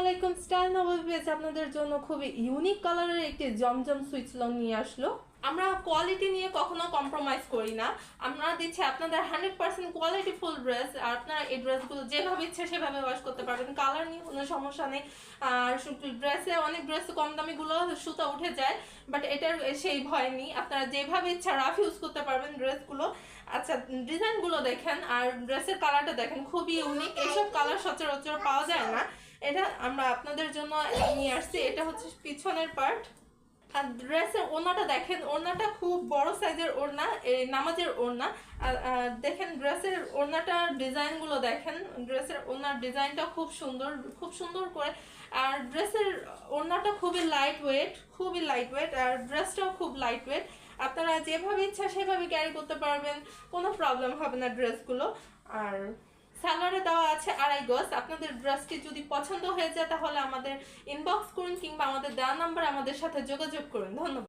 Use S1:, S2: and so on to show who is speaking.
S1: আলাইকুম, স্টাইল নবাবী পেজ আপনাদের জন্য খুবই ইউনিক কালারের একটি জমজম সুইচ লং নিয়ে আসলো। আমরা কোয়ালিটি নিয়ে কখনো কম্প্রোমাইজ করি না। আমরা দিচ্ছি আপনাদের 100% কোয়ালিটি ফুল ড্রেস, আর আপনারা এই ড্রেসগুলো যেভাবে ইচ্ছে সেভাবে ওয়াশ করতে পারবেন। কালার নিয়ে কোনো সমস্যা নেই। আর অনেক ড্রেসে কম দামিগুলো সুতা উঠে যায়, বাট এটার সেই ভয় নেই। আপনারা যেভাবে ইচ্ছা রাফ ইউজ করতে পারবেন ড্রেসগুলো। আচ্ছা, ডিজাইনগুলো দেখেন আর ড্রেসের কালারটা দেখেন, খুবই ইউনিক। এইসব কালার সচরাচর পাওয়া যায় না। এটা আমরা আপনাদের জন্য নিয়ে আসছি। এটা হচ্ছে পিছনের পার্ট। আর ড্রেসের ওড়নাটা দেখেন, ওড়নাটা খুব বড় সাইজের ওড়না, নামাজের ওড়না। আর দেখেন ড্রেসের ওড়নাটার ডিজাইনগুলো দেখেন, ড্রেসের ওড়নার ডিজাইনটা খুব সুন্দর, খুব সুন্দর করে। আর ড্রেসের ওড়নাটা খুবই লাইট ওয়েট, আর ড্রেসটাও খুব লাইট ওয়েট। আপনারা যেভাবে ইচ্ছা সেভাবে ক্যারি করতে পারবেন, কোনো প্রবলেম হবে না ড্রেসগুলো। আর সালোয়ারে দেওয়া আছে 2.5 গজ। আপনাদের ড্রেসটি যদি পছন্দ হয়ে যায় তাহলে আমাদের ইনবক্স করুন, কিংবা আমাদের দেওয়া নাম্বার আমাদের সাথে যোগাযোগ করুন। ধন্যবাদ।